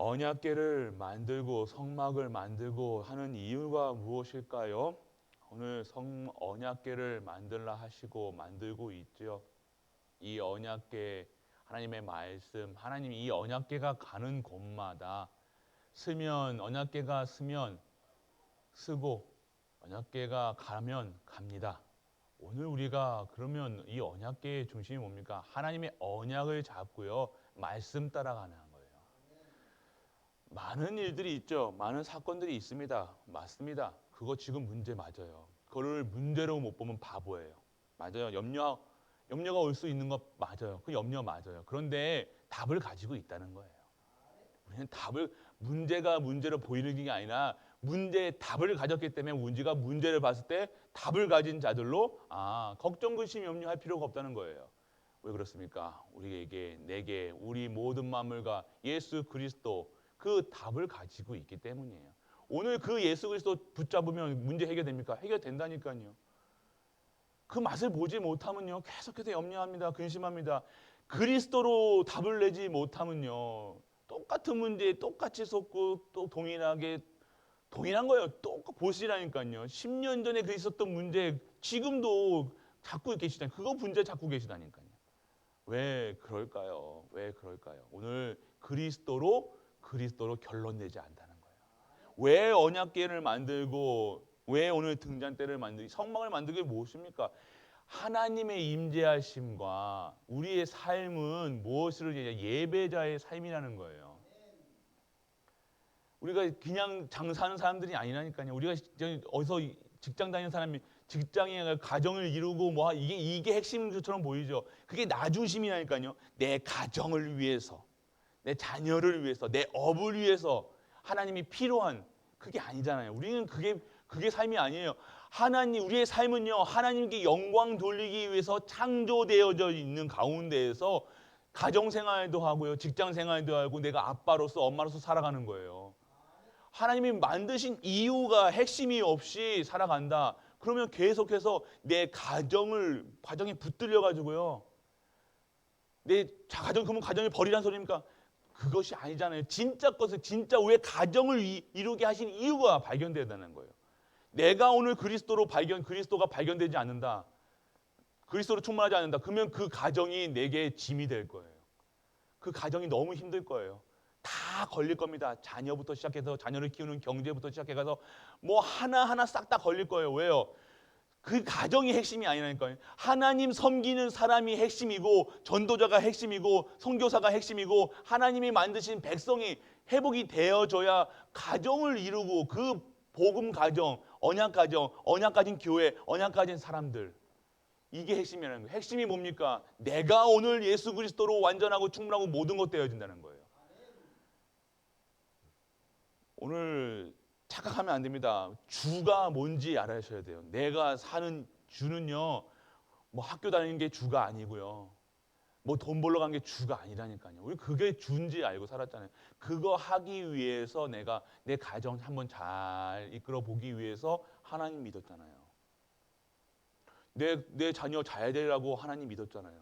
언약궤를 만들고 성막을 만들고 하는 이유가 무엇일까요? 오늘 언약궤를 만들라 하시고 만들고 있죠. 이 언약궤, 하나님의 말씀, 하나님이 이 언약궤가 가는 곳마다 언약궤가 쓰면 쓰고 언약궤가 가면 갑니다. 오늘 우리가 그러면 이 언약궤의 중심이 뭡니까? 하나님의 언약을 잡고요, 말씀 따라가는 거예요. 많은 일들이 있죠. 많은 사건들이 있습니다. 맞습니다. 그거 지금 문제 맞아요. 그거를 문제로 못 보면 바보예요. 맞아요. 염려가 올 수 있는 것 맞아요. 그 염려 맞아요. 그런데 답을 가지고 있다는 거예요. 우리는 문제가 문제로 보이는 게 아니라 문제의 답을 가졌기 때문에 문제가 문제를 봤을 때 답을 가진 자들로 걱정, 근심, 염려할 필요가 없다는 거예요. 왜 그렇습니까? 내게 우리 모든 만물과 예수 그리스도 그 답을 가지고 있기 때문이에요. 오늘 그 예수 그리스도 붙잡으면 문제 해결됩니까? 해결된다니까요. 그 맛을 보지 못하면요, 계속해서 염려합니다. 근심합니다. 그리스도로 답을 내지 못하면요, 똑같은 문제에 똑같이 속고 또 동일한 거예요. 보시라니까요. 10년 전에 그 있었던 문제 지금도 갖고 계시다니까. 그거 문제 갖고 계시다니까요. 왜 그럴까요? 왜 그럴까요? 오늘 그리스도로 결론 내지 않는다는 거예요. 왜 언약궤를 만들고 왜 오늘 등잔대를 만들고 성막을 만들게 무엇입니까? 하나님의 임재하심과 우리의 삶은 무엇을 예배자의 삶이라는 거예요. 우리가 그냥 장사하는 사람들이 아니라니까요. 우리가 어디서 직장 다니는 사람이 직장에 가정을 이루고 이게 핵심처럼 보이죠. 그게 나 중심이라니까요. 내 가정을 위해서, 내 자녀를 위해서, 내 업을 위해서 하나님이 필요한 그게 아니잖아요. 우리는 그게 삶이 아니에요. 우리의 삶은요, 하나님께 영광 돌리기 위해서 창조되어져 있는 가운데에서 가정 생활도 하고요, 직장 생활도 하고 내가 아빠로서 엄마로서 살아가는 거예요. 하나님이 만드신 이유가 핵심이 없이 살아간다. 그러면 계속해서 내 가정에 붙들려 가지고요. 그러면 가정을 버리란 소리입니까? 그것이 아니잖아요. 진짜 왜 가정을 이루게 하신 이유가 발견돼야 되는 거예요. 내가 오늘 그리스도가 발견되지 않는다. 그리스도로 충만하지 않는다. 그러면 그 가정이 내게 짐이 될 거예요. 그 가정이 너무 힘들 거예요. 다 걸릴 겁니다. 자녀부터 시작해서 자녀를 키우는 경제부터 시작해서 하나하나 싹 다 걸릴 거예요. 왜요? 그 가정이 핵심이 아니라니까요. 하나님 섬기는 사람이 핵심이고 전도자가 핵심이고 선교사가 핵심이고 하나님이 만드신 백성이 회복이 되어져야 가정을 이루고 그 복음 가정, 언약 가진 교회, 언약 가진 사람들 이게 핵심이라는 거예요. 핵심이 뭡니까? 내가 오늘 예수 그리스도로 완전하고 충분하고 모든 것 되어진다는 거예요. 오늘 착각하면 안 됩니다. 주가 뭔지 알아셔야 돼요. 내가 사는 주는요, 학교 다니는 게 주가 아니고요. 돈 벌러 간 게 주가 아니라니까요. 우리 그게 주인지 알고 살았잖아요. 그거 하기 위해서 내가 내 가정 한번 잘 이끌어 보기 위해서 하나님 믿었잖아요. 내 자녀 잘 되라고 하나님 믿었잖아요.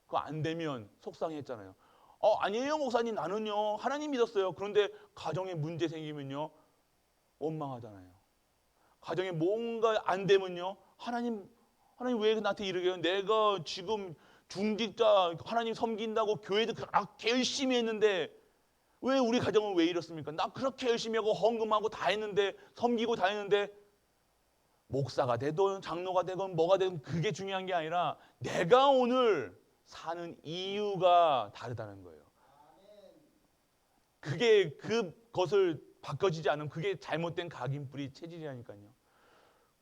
그거 안 되면 속상했잖아요. 아니에요, 목사님. 나는요, 하나님 믿었어요. 그런데 가정에 문제 생기면요, 원망하잖아요. 가정에 뭔가 안 되면요, 하나님 왜 나한테 이러게요? 내가 지금 중직자 하나님 섬긴다고 교회도 그렇게 열심히 했는데 왜 우리 가정은 왜 이렇습니까? 나 그렇게 열심히 하고 헌금하고 다 했는데 섬기고 다 했는데 목사가 되든 장로가 되든 뭐가 되든 그게 중요한 게 아니라 내가 오늘 사는 이유가 다르다는 거예요. 그것을 바꿔지지 않으면 그게 잘못된 각인뿌리 체질이라니까요.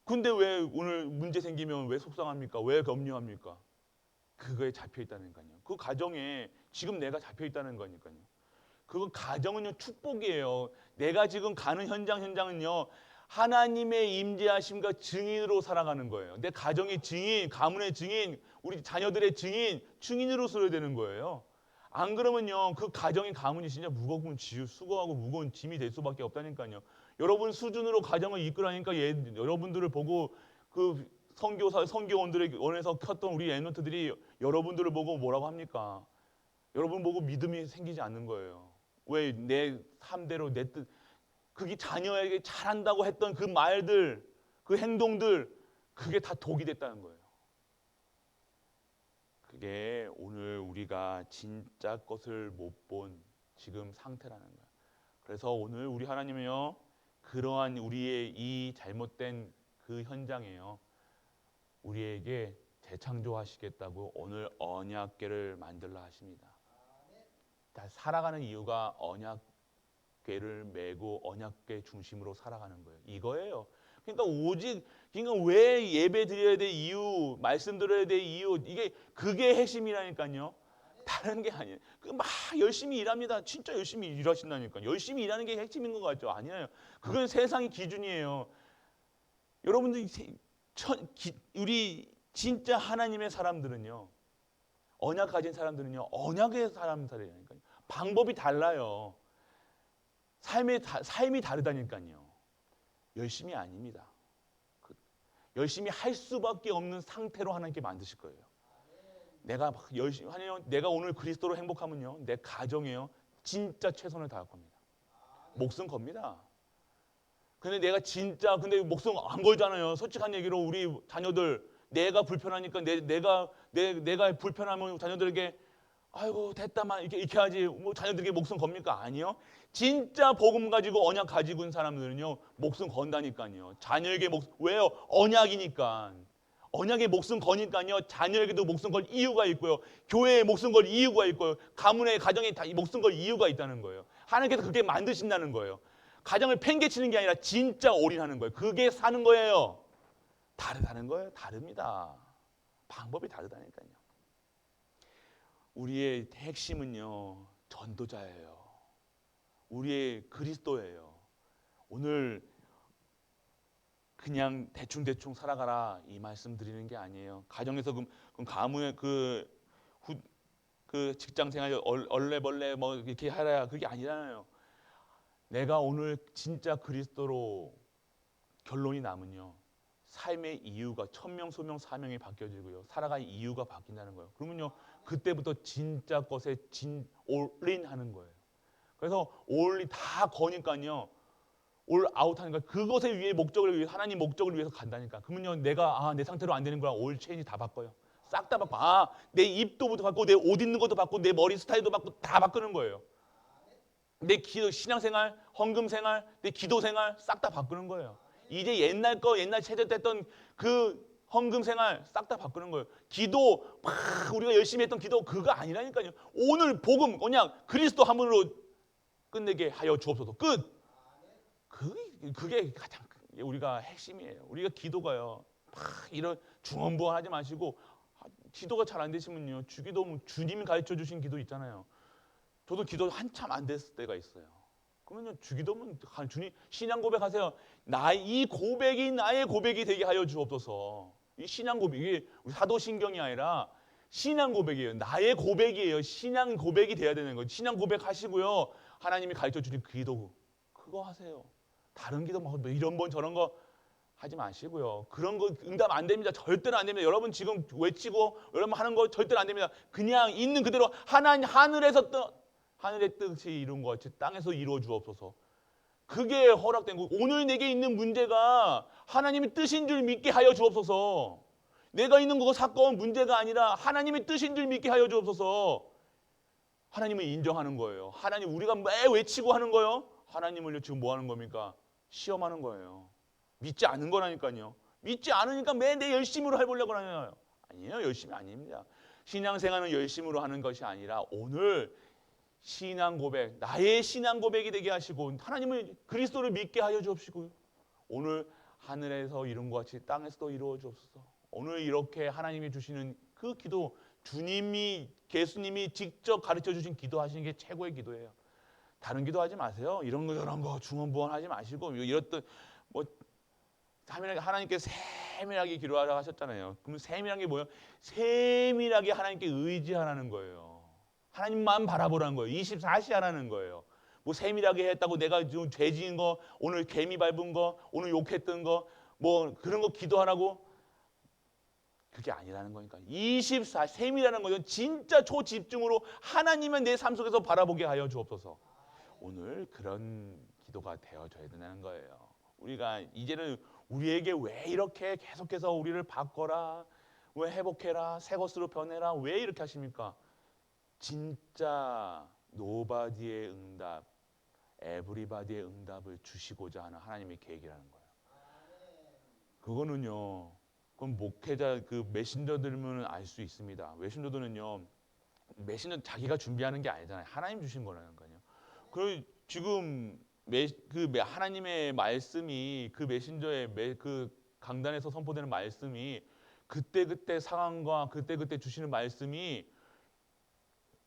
근데 왜 오늘 문제 생기면 왜 속상합니까? 왜 염려합니까? 그거에 잡혀 있다니까요. 그 가정에 지금 내가 잡혀 있다는 거니까요. 그 가정은요, 축복이에요. 내가 지금 가는 현장은요, 하나님의 임재하심과 증인으로 살아가는 거예요. 내 가정의 증인, 가문의 증인, 우리 자녀들의 증인으로 서야 되는 거예요. 안 그러면요, 그 가문이 진짜 수고하고 무거운 짐이 될 수밖에 없다니까요. 여러분 수준으로 가정을 이끌라니까 여러분들을 보고 그 선교원들의 원에서 켰던 우리 랩런트들이 여러분들을 보고 뭐라고 합니까? 여러분 보고 믿음이 생기지 않는 거예요. 왜 내 삶대로 내 뜻, 그게 자녀에게 잘한다고 했던 그 말들, 그 행동들, 그게 다 독이 됐다는 거예요. 그게 오늘 우리가 진짜 것을 못 본 지금 상태라는 거예요. 그래서 오늘 우리 하나님은요, 그러한 우리의 이 잘못된 그 현장에요, 우리에게 재창조하시겠다고 오늘 언약궤를 만들라 하십니다. 다 살아가는 이유가 언약궤를 메고 언약궤 중심으로 살아가는 거예요. 이거예요. 그러니까 그러니까 왜 예배 드려야 될 이유, 말씀 드려야 될 이유, 그게 핵심이라니까요. 다른 게 아니에요. 막 열심히 일합니다. 진짜 열심히 일하신다니까. 열심히 일하는 게 핵심인 것 같죠? 아니에요. 그건 세상의 기준이에요. 여러분들 우리 진짜 하나님의 사람들은요, 언약 가진 사람들은요, 언약의 사람들이라니까요. 방법이 달라요. 삶이 다르다니까요. 열심히 아닙니다. 열심히 할 수밖에 없는 상태로 하나님께 만드실 거예요. 내가 열심히 하네요. 내가 오늘 그리스도로 행복하면요, 내 가정에요, 진짜 최선을 다할 겁니다. 목숨 겁니다. 근데 목숨 안 걸잖아요. 솔직한 얘기로 우리 자녀들, 내가 불편하니까 내가 불편하면 자녀들에게 아이고 됐다만 이렇게 하지, 뭐 자녀들에게 목숨 겁니까? 아니요. 진짜 복음 가지고 언약 가지고 있는 사람들은요, 목숨 건다니까요. 자녀에게 왜요? 언약이니까. 언약에 목숨 거니까요, 자녀에게도 목숨 걸 이유가 있고요, 교회에 목숨 걸 이유가 있고요, 가문에 가정에 다 목숨 걸 이유가 있다는 거예요. 하나님께서 그렇게 만드신다는 거예요. 가정을 팽개치는 게 아니라 진짜 올인하는 거예요. 그게 사는 거예요. 다르다는 거예요. 다릅니다. 방법이 다르다니까요. 우리의 핵심은요, 전도자예요. 우리의 그리스도예요. 오늘 그냥 대충 살아가라 이 말씀 드리는 게 아니에요. 가정에서 그럼 가문의 그 직장생활 얼레벌레 뭐 이렇게 하라, 그게 아니잖아요. 내가 오늘 진짜 그리스도로 결론이 나면요, 삶의 이유가 천명소명 사명이 바뀌어지고요, 살아갈 이유가 바뀐다는 거예요. 그러면요, 그때부터 진짜 것에 올인하는 거예요. 그래서 올인 다 거니까요, 올 아웃하니까 그것에 위해 목적을 위해, 하나님 목적을 위해서 간다니까. 그러면요, 내가 내 상태로 안 되는 거야. 올 체인지 다 바꿔요. 싹 다 바꿔. 내 입도부터 바꾸고, 내 옷 입는 것도 바꾸고, 내 머리 스타일도 바꾸고, 다 바꾸는 거예요. 내 신앙생활, 헌금생활, 내 기도생활 싹 다 바꾸는 거예요. 이제 옛날 체제 됐던 그 헌금생활 싹 다 바꾸는 거예요. 기도 막 우리가 열심히 했던 기도 그거 아니라니까요. 오늘 복음 그냥 그리스도 한 분으로 끝내게 하여 주옵소서. 끝. 그게 가장 우리가 핵심이에요. 우리가 기도가요, 막 이런 중언부언하지 마시고, 기도가 잘 안 되시면요, 주기도 주님이 가르쳐 주신 기도 있잖아요. 저도 기도 한참 안 됐을 때가 있어요. 그러면요, 주기도면 주님 신앙 고백하세요. 이 고백이 나의 고백이 되게 하여 주옵소서. 이 신앙 고백, 이게 사도신경이 아니라 신앙 고백이에요. 나의 고백이에요. 신앙 고백이 돼야 되는 거예요. 신앙 고백하시고요, 하나님이 가르쳐 주신 기도 그거 하세요. 다른 기도 뭐 이런 번 저런 거 하지 마시고요. 그런 거 응답 안 됩니다. 절대로 안 됩니다. 여러분 지금 외치고 여러분 하는 거 절대로 안 됩니다. 그냥 있는 그대로 하늘의 뜻이 이룬 것 같이 땅에서 이루어 주옵소서. 그게 허락된 거고, 오늘 내게 있는 문제가 하나님의 뜻인 줄 믿게 하여 주옵소서. 내가 있는 거 사건 문제가 아니라 하나님의 뜻인 줄 믿게 하여 주옵소서. 하나님을 인정하는 거예요. 하나님, 우리가 매 외치고 하는 거예요. 하나님을 지금 뭐 하는 겁니까? 시험하는 거예요. 믿지 않은 거라니까요. 믿지 않으니까 매 내 열심으로 해보려고 하잖아요. 아니에요. 열심이 아닙니다. 신앙생활은 열심으로 하는 것이 아니라 오늘 신앙 고백, 나의 신앙 고백이 되게 하시고, 하나님을 그리스도를 믿게 하여 주옵시고요, 오늘 하늘에서 이룬 것 같이 땅에서도 이루어 주옵소서. 오늘 이렇게 하나님이 주시는 그 기도, 예수님이 직접 가르쳐 주신 기도하시는 게 최고의 기도예요. 다른 기도하지 마세요. 이런 거 저런 거 중언부언하지 마시고, 이렇듯 뭐 하나님께 세밀하게 기도하라고 하셨잖아요. 그럼 세밀한 게 뭐예요? 세밀하게 하나님께 의지하라는 거예요. 하나님만 바라보라는 거예요. 24시 하라는 거예요. 뭐 세밀하게 했다고 내가 좀 죄 지은 거, 오늘 개미 밟은 거, 오늘 욕했던 거, 뭐 그런 거 기도하라고, 그게 아니라는 거니까. 24 세밀하는 거죠. 진짜 초집중으로 하나님은 내 삶 속에서 바라보게 하여 주옵소서. 오늘 그런 기도가 되어줘야 된다는 거예요. 우리가 이제는 우리에게 왜 이렇게 계속해서 우리를 바꿔라, 왜 회복해라, 새 것으로 변해라, 왜 이렇게 하십니까? 진짜 노바디의 응답, 에브리바디의 응답을 주시고자 하는 하나님의 계획이라는 거예요. 그거는요, 그럼 목회자 그 메신저들은 알 수 있습니다. 메신저들은요, 메신저 자기가 준비하는 게 아니잖아요. 하나님 주신 거라는 거예요. 그 지금 하나님의 말씀이 그 메신저의 그 강단에서 선포되는 말씀이 그때 상황과 그때 주시는 말씀이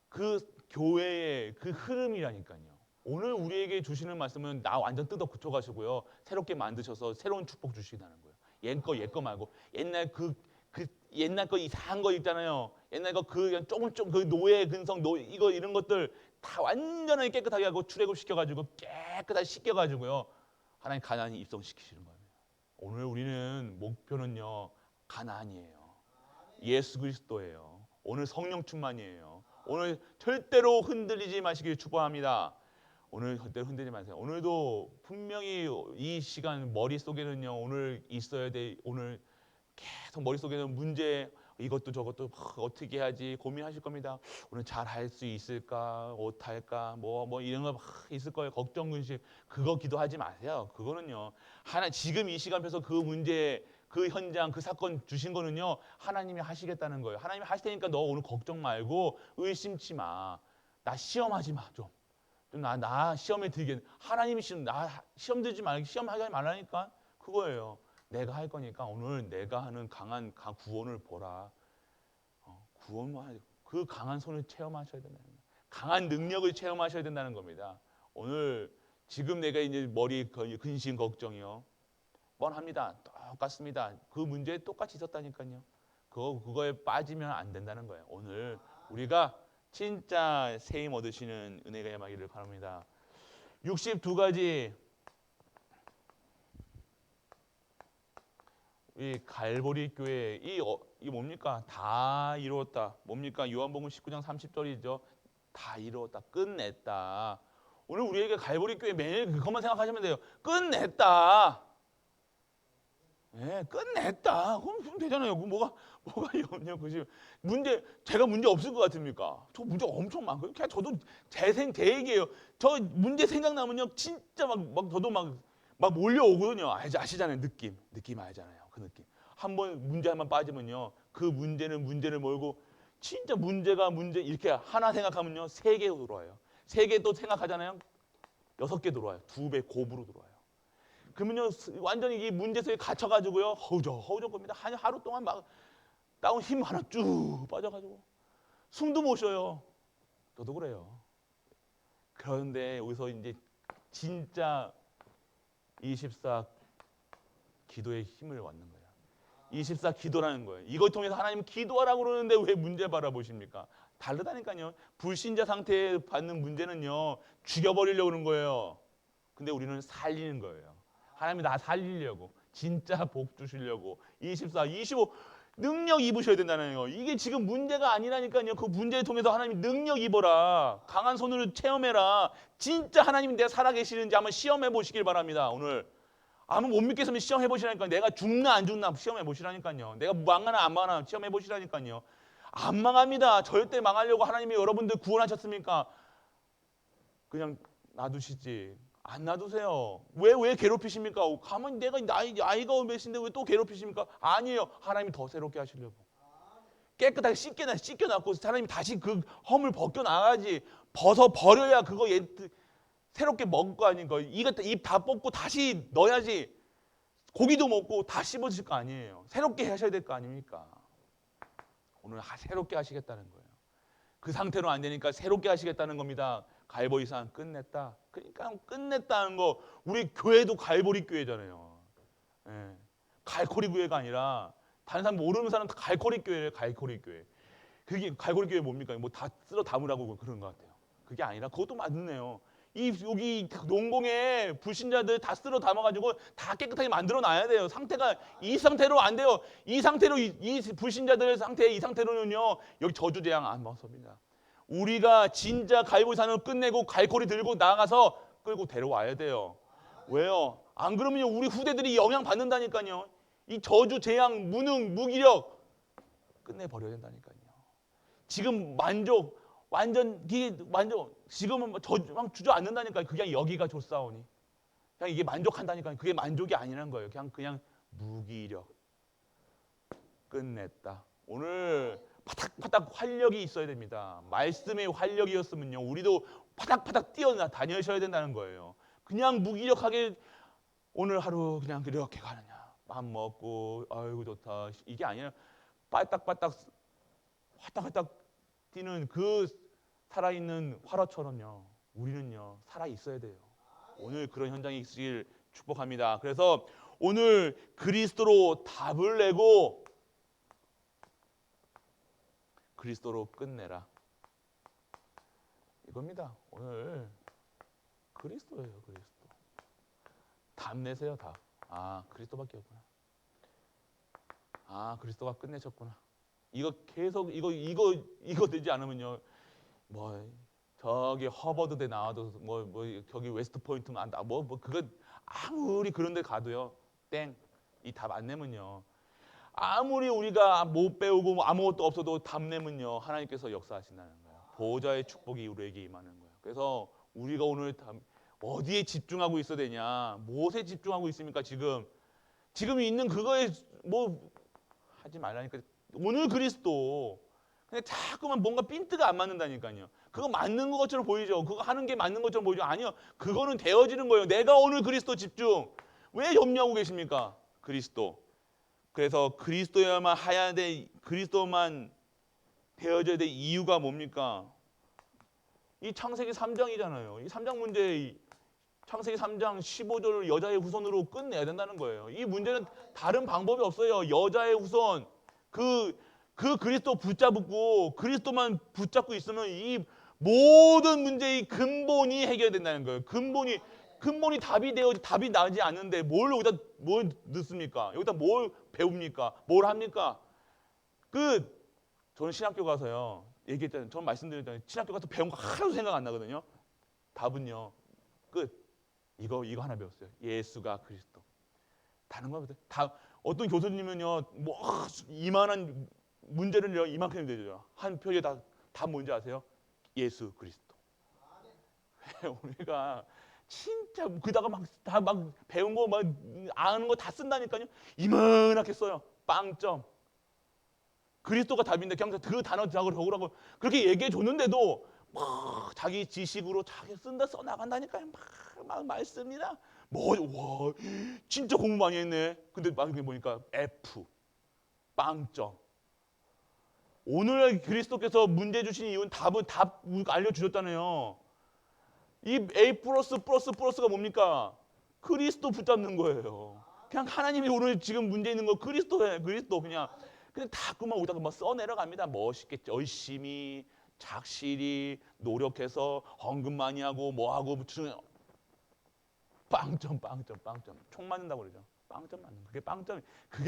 그 교회의 그 흐름이라니까요. 오늘 우리에게 주시는 말씀은 나 완전 뜯어 고쳐 가시고요. 새롭게 만드셔서 새로운 축복 주시다는 거예요. 옛거 말고 옛날 옛날 거 이상한 거 있잖아요. 옛날 거 그냥 조금 그 노예 근성 이거 이런 것들 다 완전히 깨끗하게 하고 출애굽 시켜가지고 깨끗하게 씻겨가지고요. 하나님 가나안에 입성시키시는 거예요. 오늘 우리는 목표는요 가나안이에요. 예수 그리스도예요. 오늘 성령 충만이에요. 오늘 절대로 흔들리지 마시길 축복합니다. 오늘 절대로 흔들리지 마세요. 오늘도 분명히 이 시간 머릿속에는요 오늘 있어야 돼. 오늘 계속 머릿속에는 문제 이것도 저것도 어떻게 해야지 고민하실 겁니다. 오늘 잘 할 수 있을까? 어떡할까? 뭐 이런 거 있을 거예요. 걱정 근심 그거 기도하지 마세요. 그거는요 지금 이 시간에서 그 문제 그 현장 그 사건 주신 거는요 하나님이 하시겠다는 거예요. 하나님이 하실 테니까 너 오늘 걱정 말고 의심치 마. 나 시험하지 마 좀. 나 시험에 들게 하나님이 나 시험 들지 말고 시험하지 말라니까 그거예요. 내가 할 거니까 오늘 내가 하는 강한 구원을 보라. 구원만 그 강한 손을 체험하셔야 된다는 거예요. 강한 능력을 체험하셔야 된다는 겁니다. 오늘 지금 내가 이제 머리 근심 걱정이요. 뻔합니다. 똑같습니다. 그 문제에 똑같이 있었다니까요. 그거에 빠지면 안 된다는 거예요. 오늘 우리가 진짜 세임 얻으시는 은혜가 임하기를 바랍니다. 62가지 이 갈보리 교회 이 뭡니까? 다 이루었다. 뭡니까? 요한복음 19장 30절이죠. 다 이루었다. 끝냈다. 오늘 우리에게 갈보리 교회 매일 그것만 생각하시면 돼요. 끝냈다. 네, 끝냈다. 그럼 되잖아요. 뭐가 없냐 그지? 제가 문제 없을 것 같습니까? 저 문제 엄청 많고요. 그냥 저도 제 얘기예요. 저 문제 생각나면요, 진짜 막 저도 막 몰려오거든요. 아시잖아요. 느낌 알잖아요. 그 느낌. 문제 한 번 빠지면요, 그 문제를 몰고 진짜 문제 이렇게 하나 생각하면요, 3개 들어와요. 3개 또 생각하잖아요. 6개 들어와요. 2배 곱으로 들어와요. 그러면요 완전히 이 문제 속에 갇혀가지고요 허우적 겁니다. 하루 동안 막 다운 힘 하나 쭉 빠져가지고 숨도 못 쉬어요. 저도 그래요. 그런데 여기서 이제 진짜 24 기도의 힘을 얻는 거예요. 24 기도라는 거예요. 이걸 통해서 하나님 기도하라고 그러는데 왜 문제 바라보십니까? 다르다니까요. 불신자 상태에 받는 문제는요 죽여버리려고 그러는 거예요. 근데 우리는 살리는 거예요. 하나님이 나 살리려고 진짜 복 주시려고 24, 25 능력 입으셔야 된다는 거예요. 이게 지금 문제가 아니라니까요. 그 문제를 통해서 하나님 능력 입어라. 강한 손으로 체험해라. 진짜 하나님이 내가 살아계시는지 한번 시험해 보시길 바랍니다. 오늘 아무 못 믿겠으면 시험해 보시라니까요. 내가 죽나 안 죽나 시험해 보시라니까요. 내가 망하나 안 망하나 시험해 보시라니까요. 안 망합니다. 절대 망하려고 하나님이 여러분들 구원하셨습니까? 그냥 놔두시지. 안 놔두세요. 왜 괴롭히십니까? 가만히 내가 나이가 몇인데 왜 또 괴롭히십니까? 아니에요. 하나님이 더 새롭게 하시려고. 깨끗하게 씻겨놨고 하나님이 다시 그 험을 벗겨나가야지. 버려야 그거 새롭게 먹을 거 아닌가. 입 다 뽑고 다시 넣어야지. 고기도 먹고 다 씹어질 거 아니에요. 새롭게 하셔야 될 거 아닙니까? 오늘 새롭게 하시겠다는 거예요. 그 상태로 안 되니까 새롭게 하시겠다는 겁니다. 갈보리 산 끝냈다. 그러니까 끝냈다는 거 우리 교회도 갈보리 교회잖아요. 예. 갈코리 교회가 아니라 다른 사람 모르는 사람 다 갈코리 교회예요. 갈코리 교회. 그게 갈코리 교회 뭡니까? 뭐 다 쓸어 담으라고 그런 것 같아요. 그게 아니라 그것도 맞네요. 여기 농공에 불신자들 다 쓸어 담아가지고 다 깨끗하게 만들어 놔야 돼요. 상태가 이 상태로 안 돼요. 이 상태로 이 불신자들 상태 이 상태로는요 여기 저주 재앙 안 벗습니다. 우리가 진짜 갈보리산을 끝내고 갈고리 들고 나가서 끌고 데려와야 돼요. 왜요? 안 그러면요 우리 후대들이 영향 받는다니까요. 이 저주, 재앙, 무능, 무기력 끝내버려야 된다니까요. 지금 만족 완전 지금은 저주만 주저앉는다니까요. 그냥 여기가 좋사오니 그냥 이게 만족한다니까요. 그게 만족이 아니라는 거예요. 그냥 무기력 끝냈다. 오늘 파닥파닥 활력이 있어야 됩니다. 말씀의 활력이었으면요 우리도 파닥파닥 뛰어다녀셔야 된다는 거예요. 그냥 무기력하게 오늘 하루 그냥 이렇게 가느냐 밥 먹고 아이고 좋다 이게 아니라 빠딱빠딱 화딱화딱 뛰는 그 살아있는 화로처럼요 우리는요 살아있어야 돼요. 오늘 그런 현장이 있으길 축복합니다. 그래서 오늘 그리스도로 답을 내고 그리스도로 끝내라 이겁니다. 오늘 그리스도예요. 그리스도 답 내세요. 답. 아 그리스도밖에 없구나. 아 그리스도가 끝내셨구나. 이거 계속 이거 되지 않으면요 뭐 저기 허버드대 나와도 뭐 저기 웨스트포인트만 안다 뭐 그거 아무리 그런데 가도요 땡 이 답 안 내면요 아무리 우리가 못 배우고 뭐 아무것도 없어도 답 내면요 하나님께서 역사하신다는 거예요. 보호자의 축복이 우리에게 임하는 거예요. 그래서 우리가 오늘 어디에 집중하고 있어야 되냐? 무엇에 집중하고 있습니까? 지금 있는 그거에 뭐 하지 말라니까. 오늘 그리스도 근데 자꾸만 뭔가 핀트가 안 맞는다니까요. 그거 맞는 것처럼 보이죠. 그거 하는 게 맞는 것처럼 보이죠. 아니요. 그거는 되어지는 거예요. 내가 오늘 그리스도 집중. 왜 염려하고 계십니까? 그리스도. 그래서 그리스도야만 해야 돼. 그리스도만 되어져야 될 이유가 뭡니까? 이 창세기 3장이잖아요. 이 3장 문제 창세기 3장 15절 여자의 후손으로 끝내야 된다는 거예요. 이 문제는 다른 방법이 없어요. 여자의 후손 그 그리스도 붙잡고 그리스도만 붙잡고 있으면 이 모든 문제의 근본이 해결된다는 거예요. 근본이 답이 나지 않는데 뭘 넣습니까? 여기다 뭘 배웁니까? 뭘 합니까? 저는 신학교 가서요. 얘기했잖아요. 저는 말씀드렸잖아요. 신학교 가서 배운 거 하나도 생각 안 나거든요. 답은요. 이거 하나 배웠어요. 예수가 그리스도. 다른 거 다 어떤 교수님은요. 뭐 이만한 문제를요. 이만큼 되죠. 한 표에 다 뭔지 아세요? 예수 그리스도. 우리가 진짜 그다가 막 배운 거 막 아는 거 다 쓴다니까요. 이만하게 써요. 빵점. 그리스도가 답인데 그냥 그 단어 적으라고 그렇게 얘기해 줬는데도 막 자기 지식으로 자기 써 나간다니까요. 막 말씀이나 와 진짜 공부 많이 했네. 근데 막 보니까 F 빵점. 오늘 그리스도께서 문제 주신 이유는 답 알려주셨잖아요. 이 A 플러스가 뭡니까? 그리스도 붙잡는 거예요. 그냥 하나님이 오늘 지금 문제 있는 거 그리스도예요. 그리스도 그냥 자꾸만 오다가 막 써내려갑니다. 멋있게 열심히 착실히 노력해서 헌금 많이 하고 뭐하고 빵점 총 맞는다고 그러죠. 빵점 맞는 거. 그게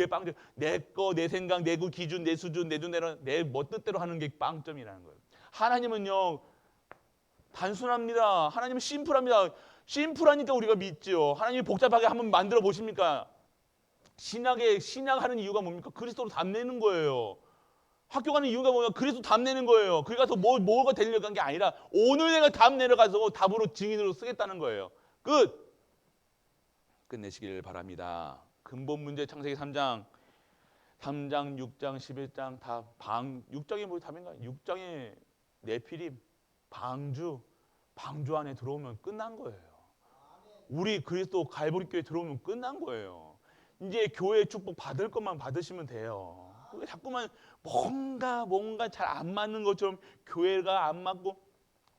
빵점. 내 생각, 내 기준, 내 수준, 내 눈대로 내 멋뜻대로 하는 게 빵점이라는 거예요. 하나님은요 단순합니다. 하나님은 심플합니다. 심플하니까 우리가 믿죠. 하나님이 복잡하게 한번 만들어 보십니까? 신약하는 이유가 뭡니까? 그리스도로 답내는 거예요. 학교 가는 이유가 뭐냐? 그리스도 답내는 거예요. 거기 가서 뭐가 되려고 한 게 아니라 오늘 내가 답 내려가서 답으로 증인으로 쓰겠다는 거예요. 끝내시길 바랍니다. 근본 문제 창세기 3장, 6장, 11장 다 6장이 뭐 답인가요? 6장에 네피림, 방주 안에 들어오면 끝난 거예요. 우리 그리스도 갈보리 교회 들어오면 끝난 거예요. 이제 교회 축복 받을 것만 받으시면 돼요. 자꾸만 뭔가 잘 안 맞는 것처럼 교회가 안 맞고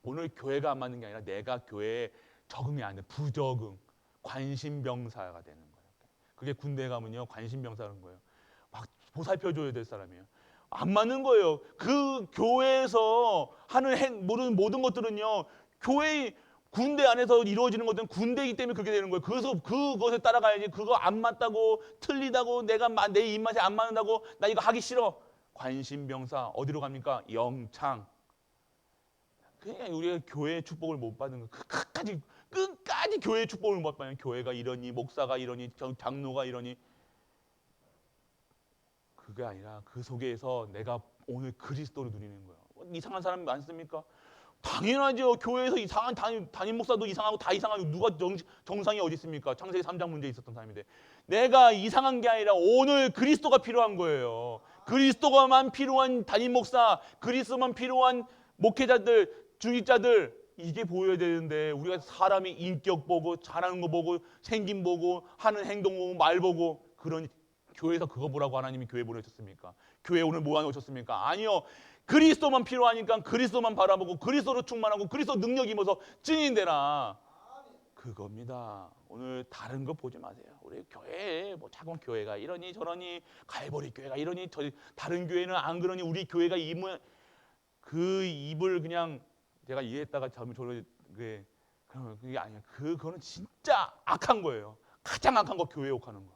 오늘 교회가 안 맞는 게 아니라 내가 교회에 적응이 안 돼. 부적응, 관심병사가 되는 거예요. 그게 군대 가면요 관심병사라는 거예요. 막 보살펴줘야 될 사람이에요. 안 맞는 거예요. 그 교회에서 하는 모든 것들은요 교회 군대 안에서 이루어지는 것들은 군대이기 때문에 그렇게 되는 거예요. 그래서 그것에 따라가야지. 그거 안 맞다고 틀리다고 내가 내 입맛에 안 맞는다고 나 이거 하기 싫어. 관심병사 어디로 갑니까? 영창. 그러니까 우리가 교회의 축복을 못 받는 거 끝까지 교회의 축복을 못 받는 교회가 이러니 목사가 이러니 장로가 이러니 그게 아니라 그 속에서 내가 오늘 그리스도를 누리는 거야. 이상한 사람이 많습니까? 당연하죠. 교회에서 이상한 담임 목사도 이상하고 다 이상하고 누가 정상이 어디 있습니까? 창세기 3장 문제에 있었던 사람인데 내가 이상한 게 아니라 오늘 그리스도가 필요한 거예요. 그리스도가만 필요한 담임 목사, 그리스도만 필요한 목회자들, 중직자들 이게 보여야 되는데 우리가 사람이 인격 보고 잘하는 거 보고 생김 보고 하는 행동 보고 말 보고 그러니 교회에서 그거 보라고 하나님이 교회 보내셨습니까? 교회 오늘 모아놓으셨습니까? 아니요. 그리스도만 필요하니까 그리스도만 바라보고 그리스도로 충만하고 그리스도 능력 입어서 증인되라. 그겁니다. 오늘 다른 거 보지 마세요. 우리 교회 뭐 작은 교회가 이러니 저러니 갈보리 교회가 이러니 다른 교회는 안 그러니 우리 교회가 그 입을 그냥 제가 이해했다가 잘못 저를 그게 아니야. 그거는 진짜 악한 거예요. 가장 악한 거 교회 욕하는 거.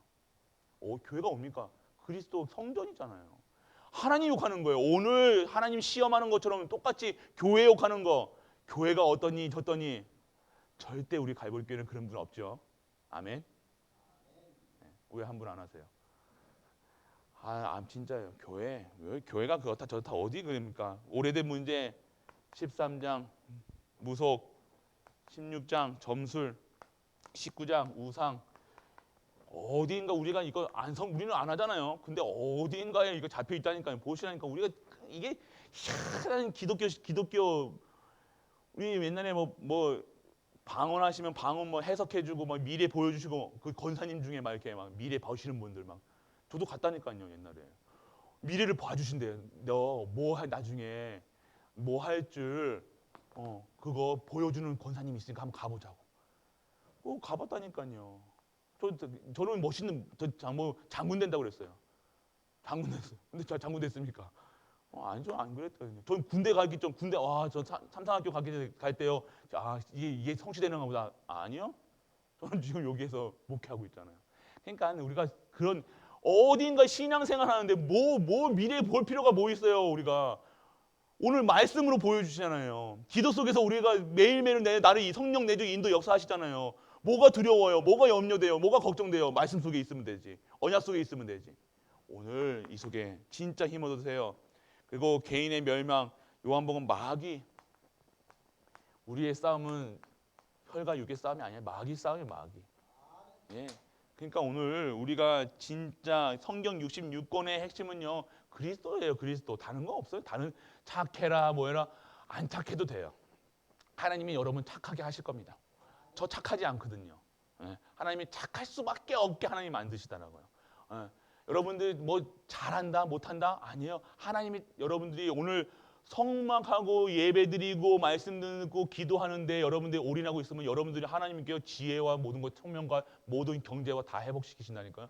교회가 뭡니까? 그리스도 성전이잖아요. 하나님 욕하는 거예요. 오늘 하나님 시험하는 것처럼 똑같이 교회 욕하는 거. 교회가 어떠니 저떠니 절대 우리 갈보리교회는 그런 분 없죠. 아멘. 네, 왜 한 분 안 하세요? 진짜요. 교회가 그렇다 저렇다 어디 그럽니까? 오래된 문제 13장 무속, 16장 점술, 19장 우상. 어디인가 우리가 이거 우리는 안 하잖아요. 근데 어디인가에 이거 잡혀 있다니까요. 보시라니까 우리가 이게 희한한 기독교 우리 옛날에 뭐 방언하시면 방언 뭐 해석해주고 뭐 미래 보여주시고 그 권사님 중에 막 이렇게 막 미래 보시는 분들 막 저도 갔다니까요 옛날에 미래를 봐주신대요. 너 뭐 나중에 뭐 할 줄 그거 보여주는 권사님 있으니까 한번 가보자고. 가봤다니까요. 저는 멋있는 장군 된다고 그랬어요. 장군 됐어요. 근데 저 장군 됐습니까? 아니죠, 안 그랬거든요. 전 군대 가기 전 저 삼상학교 갈 때요. 이게 성취되는가 보다. 아니요. 저는 지금 여기에서 목회하고 있잖아요. 그러니까 우리가 그런 어딘가 신앙생활 하는데 뭐 미래에 볼 필요가 뭐 있어요, 우리가. 오늘 말씀으로 보여주시잖아요. 기도 속에서 우리가 매일매일 나를 이 성령 내주 인도 역사하시잖아요. 뭐가 두려워요? 뭐가 염려돼요? 뭐가 걱정돼요? 말씀 속에 있으면 되지. 언약 속에 있으면 되지. 오늘 이 속에 진짜 힘 얻으세요. 그리고 개인의 멸망, 요한복음 마귀. 우리의 싸움은 혈과 육의 싸움이 아니야. 마귀 싸움이 마귀. 예. 그러니까 오늘 우리가 진짜 성경 66권의 핵심은요. 그리스도예요. 그리스도. 다른 거 없어요. 다른 착해라 뭐해라 안 착해도 돼요. 하나님이 여러분 착하게 하실 겁니다. 저 착하지 않거든요. 예. 하나님이 착할 수밖에 없게 하나님 만드시더라고요. 예. 여러분들 뭐 잘한다 못한다 아니에요. 하나님이 여러분들이 오늘 성막하고 예배드리고 말씀 듣고 기도하는데 여러분들이 올인하고 있으면 여러분들이 하나님께 지혜와 모든 것 청명과 모든 경제와 다 회복시키신다니까요.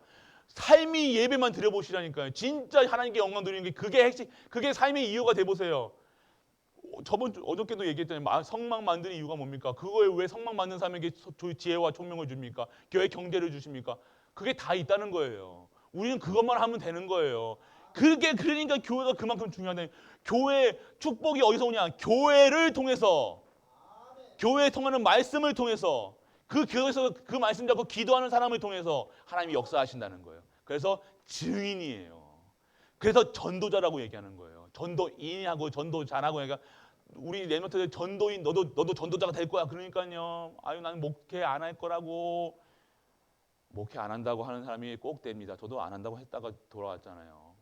삶이 예배만 드려보시라니까요. 진짜 하나님께 영광 드리는 게 그게 핵심, 그게 삶의 이유가 돼보세요. 어저께도 얘기했잖아요. 성막 만드는 이유가 뭡니까? 그거에 왜 성막 만드는 사람에게 지혜와 총명을 줍니까? 교회 경제를 주십니까? 그게 다 있다는 거예요. 우리는 그것만 하면 되는 거예요. 그러니까 교회가 그만큼 중요하다. 교회 축복이 어디서 오냐? 교회를 통해서, 교회에 통하는 말씀을 통해서, 그 교회에서 그 말씀 잡고 기도하는 사람을 통해서 하나님이 역사하신다는 거예요. 그래서 증인이에요. 그래서 전도자라고 얘기하는 거예요. 전도인하고 전도자라고 얘기하니까 우리 랩런트들 전도인 너도 전도자가 될 거야. 그러니까요. 나는 목회 안 할 거라고. 목회 안 한다고 하는 사람이 꼭 됩니다. 저도 안 한다고 했다가 돌아왔잖아요.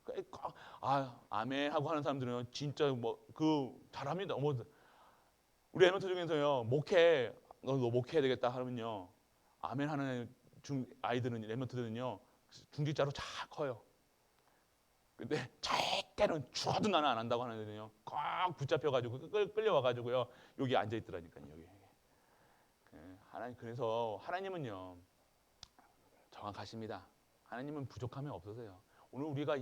아멘 하고 하는 사람들은 진짜 잘합니다. 우리 랩런트 중에서요. 너 목회해야 되겠다 하면요. 아멘 하는 아이들은 랩런트들은요. 중직자로 잘 커요. 근데 절대로 죽어도 나는 안 한다고 하는 애들은요. 꼭 붙잡혀가지고 끌려와가지고요. 여기 앉아있더라니까요. 여기. 그래서 하나님은요. 정확하십니다. 하나님은 부족함이 없으세요. 오늘 우리가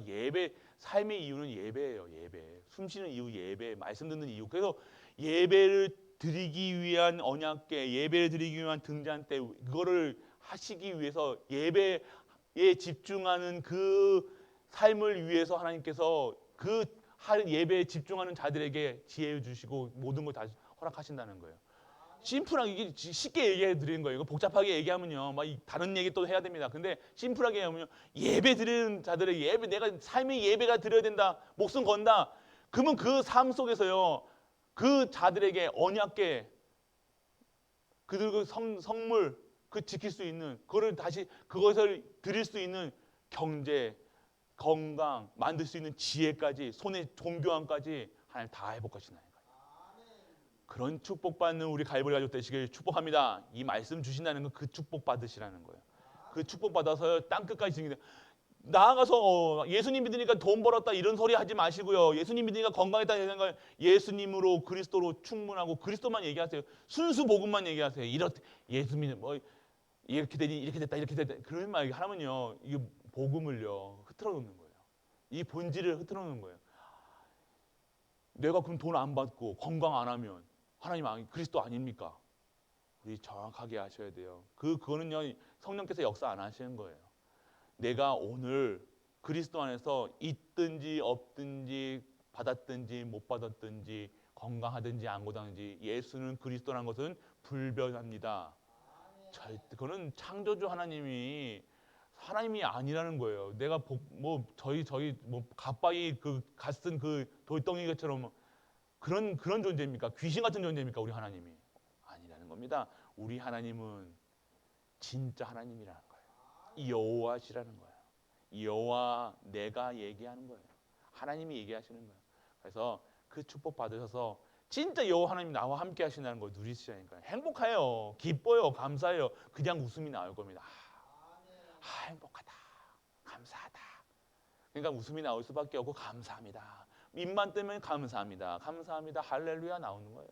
삶의 이유는 예배예요. 예배. 숨쉬는 이유 예배, 말씀 듣는 이유. 그래서 예배를 드리기 위한 언약궤, 예배를 드리기 위한 등잔대, 그거를 하시기 위해서 예배에 집중하는 그 삶을 위해서 하나님께서 그 예배에 집중하는 자들에게 지혜를 주시고 모든 걸 다 허락하신다는 거예요. 심플하게 이게 쉽게 얘기해 드리는 거예요. 이거 복잡하게 얘기하면요, 막 다른 얘기 또 해야 됩니다. 근데 심플하게 하면요, 예배 드리는 자들의 예배, 내가 삶의 예배가 드려야 된다, 목숨 건다. 그러면 그 삶 속에서요, 그 자들에게 언약궤, 그들 그 성물, 그 지킬 수 있는, 그거를 다시 그것을 드릴 수 있는 경제, 건강, 만들 수 있는 지혜까지, 손의 종교함까지 하나님 다 회복하시나요? 그런 축복받는 우리 갈보리 가족 되시길 축복합니다. 이 말씀 주신다는 건 그 축복 받으시라는 거예요. 그 축복 받아서 땅 끝까지 증인. 나아가서 예수님 믿으니까 돈 벌었다 이런 소리 하지 마시고요. 예수님 믿으니까 건강했다 이런 걸 예수님으로 그리스도로 충분하고 그리스도만 얘기하세요. 순수 복음만 얘기하세요. 예수 믿는 뭐 이렇게 되니 이렇게 됐다 이렇게 됐다 그런 말 하면요, 이게 복음을요 흐트러 놓는 거예요. 이 본질을 흐트러 놓는 거예요. 내가 그럼 돈 안 받고 건강 안 하면 하나님 그리스도 아닙니까? 우리 정확하게 하셔야 돼요. 그거는요, 성령께서 역사 안 하시는 거예요. 내가 오늘 그리스도 안에서 있든지 없든지 받았든지 못 받았든지 건강하든지 안 건강하든지 예수는 그리스도라는 것은 불변합니다. 그거는 창조주 하나님이 아니라는 거예요. 내가 저희 가빠이 갓 쓴 그 돌덩이처럼 그런 존재입니까? 귀신 같은 존재입니까? 우리 하나님이 아니라는 겁니다. 우리 하나님은 진짜 하나님이라는 거예요. 여호와시라는 거예요. 여호와 내가 얘기하는 거예요. 하나님이 얘기하시는 거예요. 그래서 그 축복 받으셔서 진짜 여호와 하나님 나와 함께 하신다는 걸 누리시라니까요. 행복해요. 기뻐요. 감사해요. 그냥 웃음이 나올 겁니다. 행복하다. 감사하다. 그러니까 웃음이 나올 수밖에 없고 감사합니다. 입만 뜨면 감사합니다. 감사합니다. 할렐루야 나오는 거예요.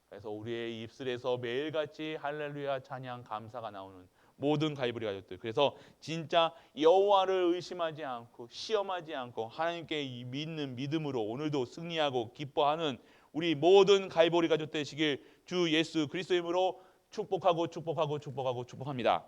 그래서 우리의 입술에서 매일같이 할렐루야 찬양 감사가 나오는 모든 갈보리 가족들. 그래서 진짜 여호와를 의심하지 않고 시험하지 않고 하나님께 믿는 믿음으로 오늘도 승리하고 기뻐하는 우리 모든 갈보리 가족 되시길 주 예수 그리스도의 이름으로 축복합니다.